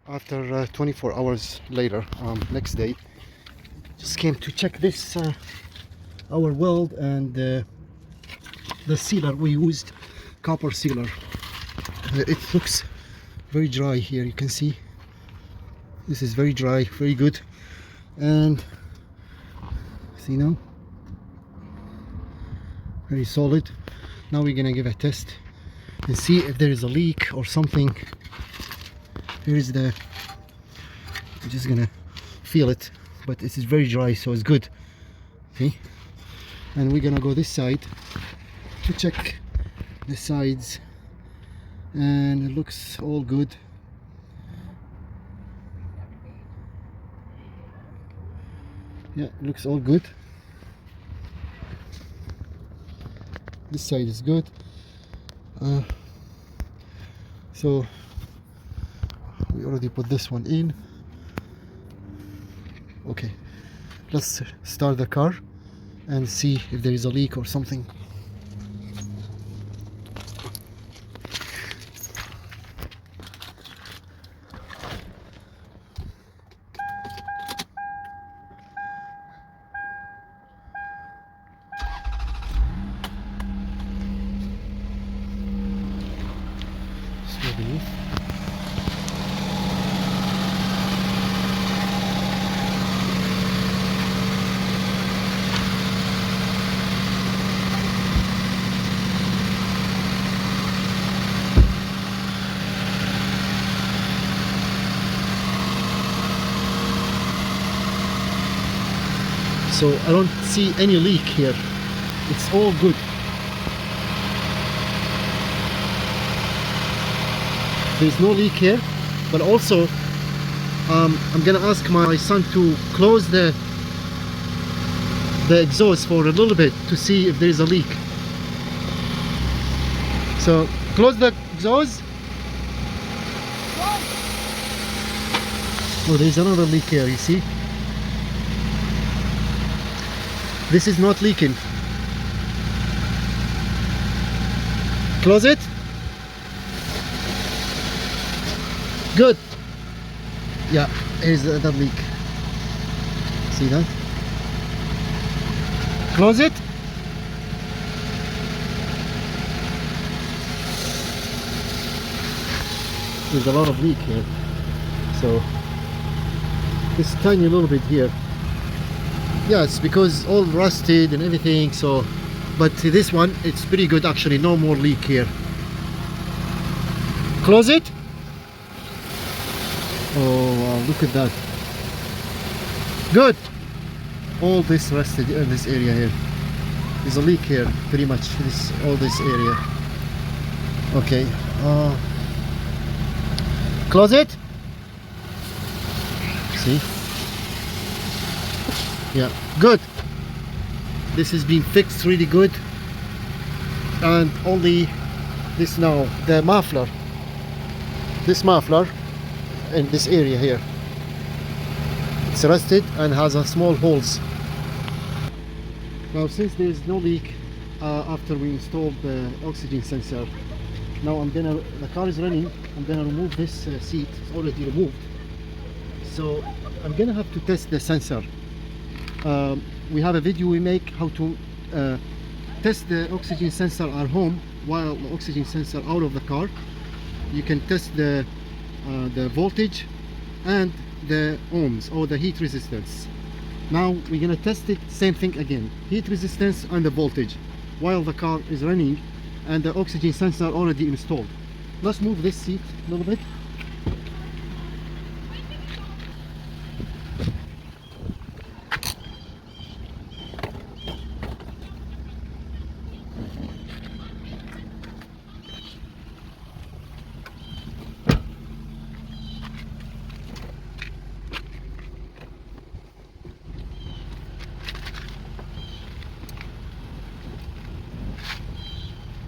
After 24 hours later, next day, just came to check this our weld and the sealer we used, copper sealer. It looks very dry here. You can see this is very dry, very good. And see now, very solid. Now we're gonna give a test and see if there is a leak or something. Here is the, I'm just gonna feel it, but this is very dry, so it's good. See, and we're gonna go this side to check the sides, and it looks all good. Yeah, it looks all good. This side is good. So we already put this one in. Okay, let's start the car and see if there is a leak or something. Beneath. So I don't see any leak here. It's all good. There's no leak here, but also I'm gonna ask my son to close the exhaust for a little bit to see if there is a leak. So close the exhaust. Oh, there's another leak here, you see? This is not leaking. Close it. Good. Yeah, here's the leak. See that? Close it. There's a lot of leak here. So this tiny little bit here. Yeah, it's because all rusted and everything. So, but this one, it's pretty good actually. No more leak here. Close it. Oh wow, look at that. Good. All this rusted in this area here. There's a leak here, pretty much all this area. Okay. Close it. See? Yeah, good. This has been fixed really good. And only this now, the muffler. This muffler in this area here, it's rusted and has a small holes. Now since there is no leak after we installed the oxygen sensor, now the car is running, I'm gonna remove this seat. It's already removed, so I'm gonna have to test the sensor. We have a video we make how to test the oxygen sensor at home while the oxygen sensor out of the car. You can test the voltage and the ohms or the heat resistance. Now we're gonna test it, same thing again, heat resistance and the voltage while the car is running and the oxygen sensor already installed. Let's move this seat a little bit.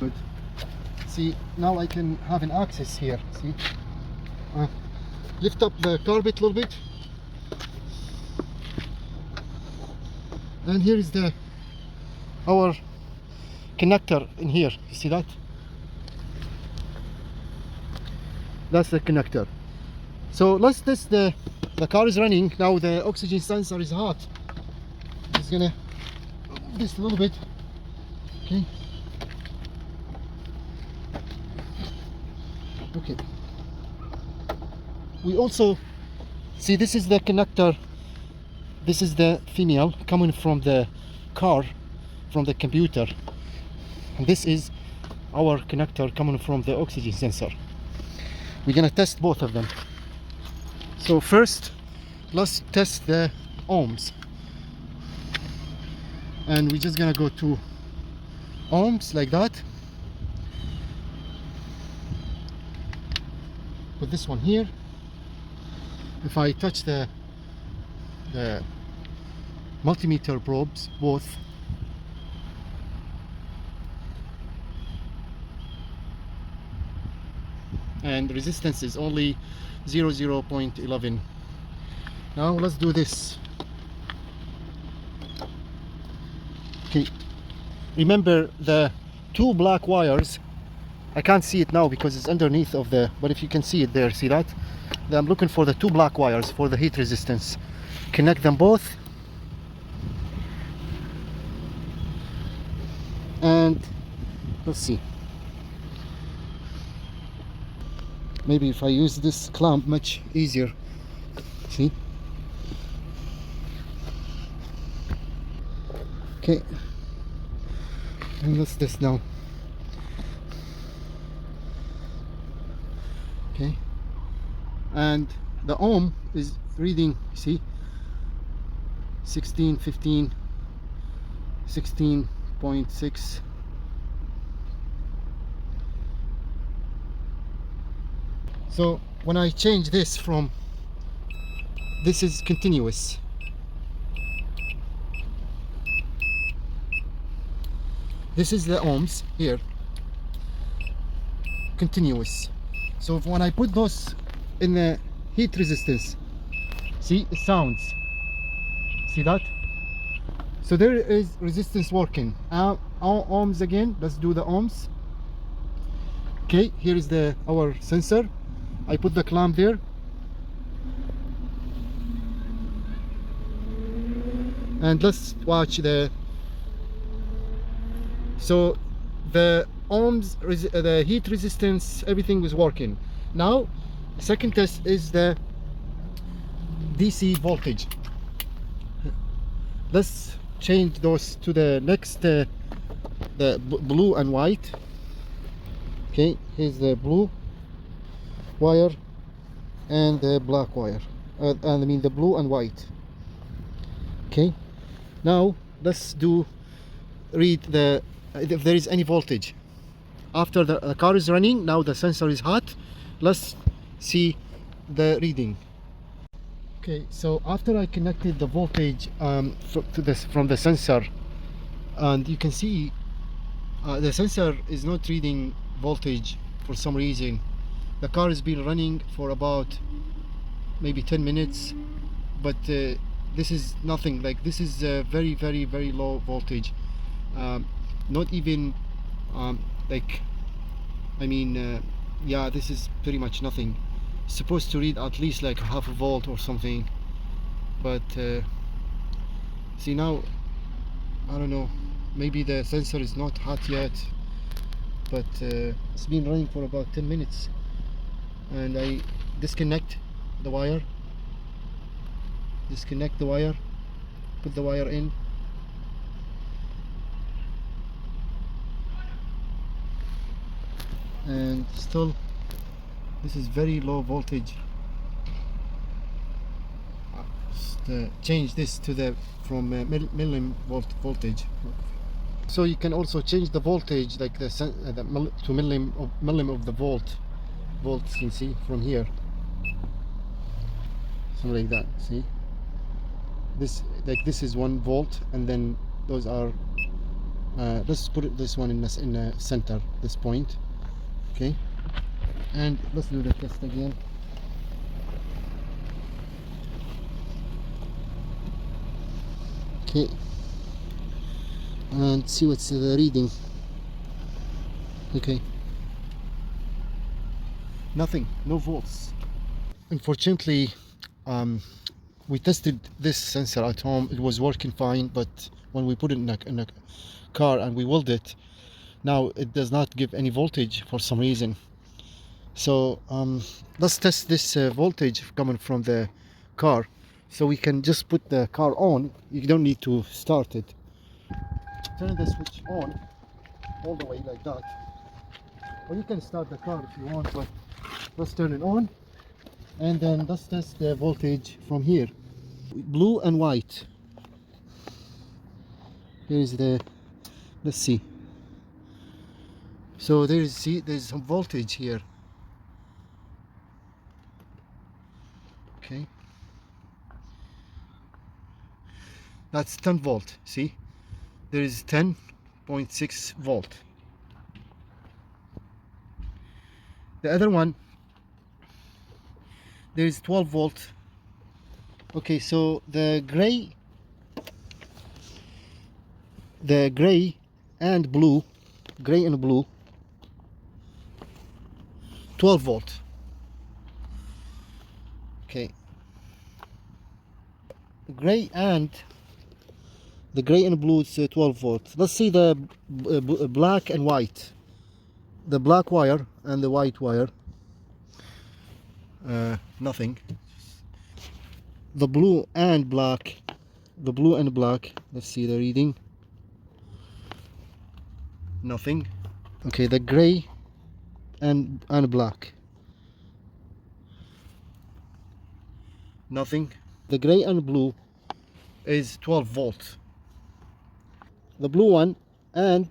Good. See, now I can have an access here. See, lift up the carpet a little bit, and here is our connector in here. You see that? That's the connector. So let's test the car is running now. The oxygen sensor is hot. It's gonna move this a little bit. Okay. Okay. We also see this is the connector. This is the female coming from the car, from the computer, and this is our connector coming from the oxygen sensor. We're gonna test both of them. So first, let's test the ohms, and we're just gonna go to ohms like that. Put this one here. If I touch the multimeter probes, both, and resistance is only 0.11. Now let's do this. Okay, remember the two black wires. I can't see it now because it's underneath of the, but if you can see it there, see that? I'm looking for the two black wires for the heat resistance. Connect them both, and let's see. Maybe if I use this clamp, much easier. See? Okay, and let's this now. Okay, and the ohm is reading, see, 16, 15, 16.6. So when I change this from, this is continuous. This is the ohms here, continuous. So when I put those in the heat resistance, see, it sounds, see that? So there is resistance working. Ohms again, let's do the ohms. Okay, here is our sensor. I put the clamp there. And let's watch so the ohms, the heat resistance, everything was working. Now, second test is the DC voltage. Let's change those to the next, the blue and white. Okay, here's the blue wire and the black wire, and I mean the blue and white. Okay, now let's read if there is any voltage. After the car is running, now the sensor is hot. Let's see the reading. Okay, so after I connected the voltage from the sensor, and you can see the sensor is not reading voltage for some reason. The car has been running for about maybe 10 minutes, but this is nothing. Like, this is very, very, very low voltage. Not even like, I mean, yeah, this is pretty much nothing. It's supposed to read at least like half a volt or something, but see, now I don't know, maybe the sensor is not hot yet, but it's been running for about 10 minutes. And I disconnect the wire, put the wire in, and still this is very low voltage. Just change this to from millim voltage. So you can also change the voltage, like to millim of the volts, you can see from here, something like that. See, this is 1 volt, and then those are let's put this one in the center, this point. Okay, and let's do the test again. Okay, and see what's the reading. Okay, nothing, no volts. unfortunately, we tested this sensor at home. It was working fine, but when we put it in a car and we weld it, now it does not give any voltage for some reason. So let's test this voltage coming from the car, so we can just put the car on. You don't need to start it. Turn the switch on all the way like that, or you can start the car if you want, but let's turn it on, and then let's test the voltage from here. Blue and white. Here's the, let's see. So there's some voltage here. Okay, that's 10 volt. See, there is 10.6 volt. The other one, there is 12 volt. Okay, so the gray and blue, 12 volt. Okay, the gray and blue is 12 volt. Let's see the black and white. The black wire and the white wire, nothing. The blue and black, let's see the reading. Nothing. Okay, the gray and black, nothing. The gray and blue is 12 volt. The blue one and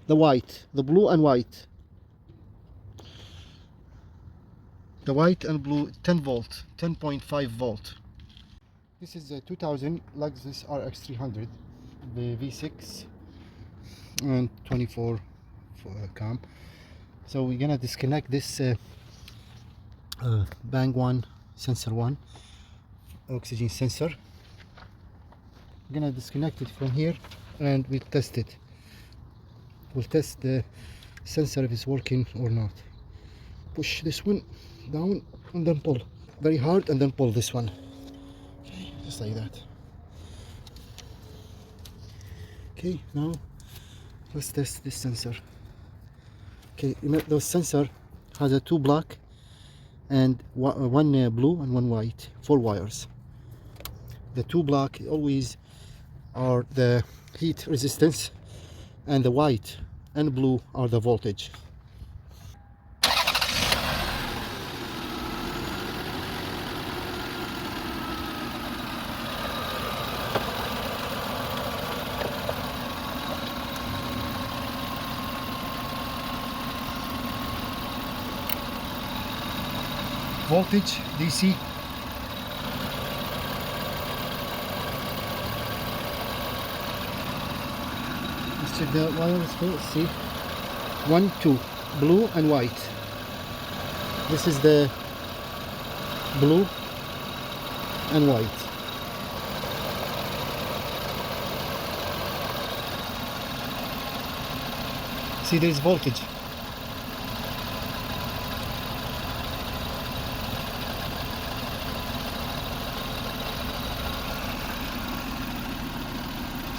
the white, the blue and white, the white and blue, 10 volt, 10.5 volt. This is a 2000 Lexus RX 300, the V6 and 24 cam. So we're gonna disconnect this bang one, sensor one, oxygen sensor. I'm gonna disconnect it from here and we test it. We'll test the sensor if it's working or not. Push this one down and then pull very hard, and then pull this one. Okay, just like that. Okay, now let's test this sensor. Okay, the sensor has a 2 black and one blue and 1 white, 4 wires. The 2 black always are the heat resistance, and the white and blue are the voltage. Voltage DC. Let's check the wires first. See, 1, 2, blue and white. This is the blue and white. See, there is voltage.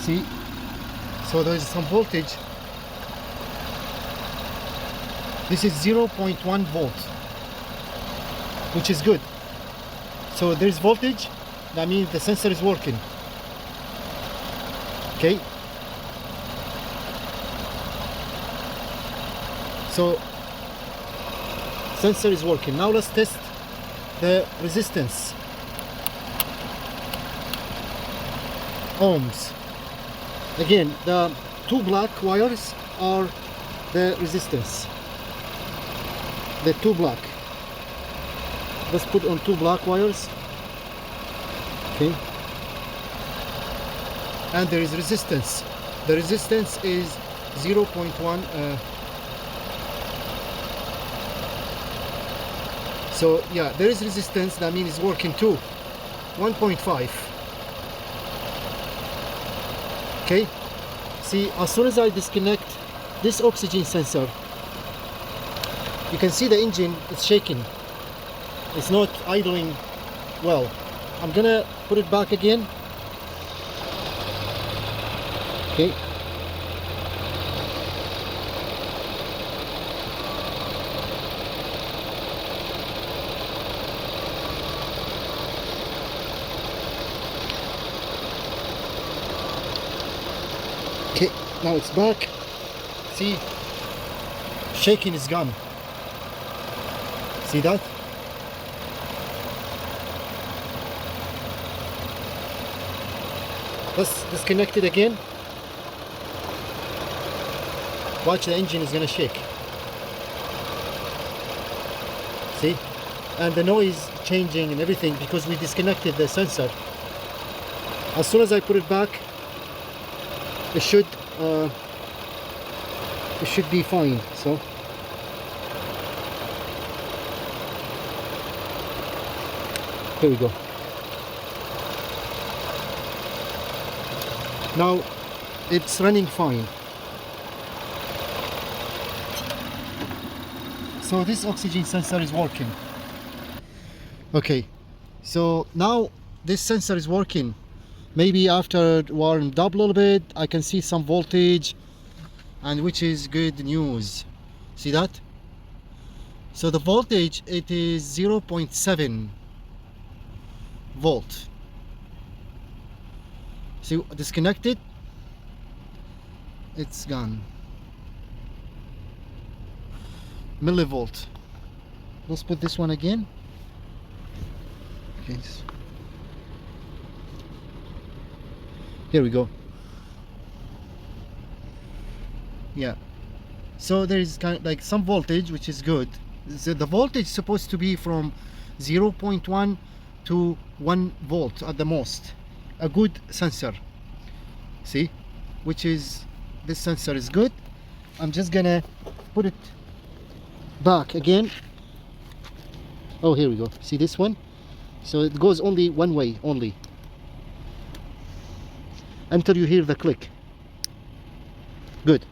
See, so there is some voltage. This is 0.1 volt, which is good. So there is voltage, that means the sensor is working. Okay, so sensor is working. Now let's test the resistance, ohms. Again, the 2 black wires are the resistance. The 2 black. Let's put on 2 black wires. Okay. And there is resistance. The resistance is 0.1. So yeah, there is resistance. That means it's working too. 1.5. Okay, see, as soon as I disconnect this oxygen sensor, you can see the engine is shaking. it's not idling well. I'm gonna put it back again. Okay. Okay, now it's back. See, shaking is gone. See that? Let's disconnect it again. Watch, the engine is gonna shake. See? And the noise changing and everything because we disconnected the sensor. As soon as I put it back, it should be fine. So here we go. Now it's running fine. So this oxygen sensor is working. Okay, so now this sensor is working. Maybe after warmed up a little bit, I can see some voltage, and which is good news. See that? So the voltage, it is 0.7 volt. See, disconnected, it's gone. Millivolt. Let's put this one again. Okay. Here we go. Yeah. So there is kind of like some voltage, which is good. So the voltage is supposed to be from 0.1 to 1 volt at the most. A good sensor. See? Which is, this sensor is good. I'm just gonna put it back again. Oh, here we go. See this one? So it goes only one way only until you hear the click. Good.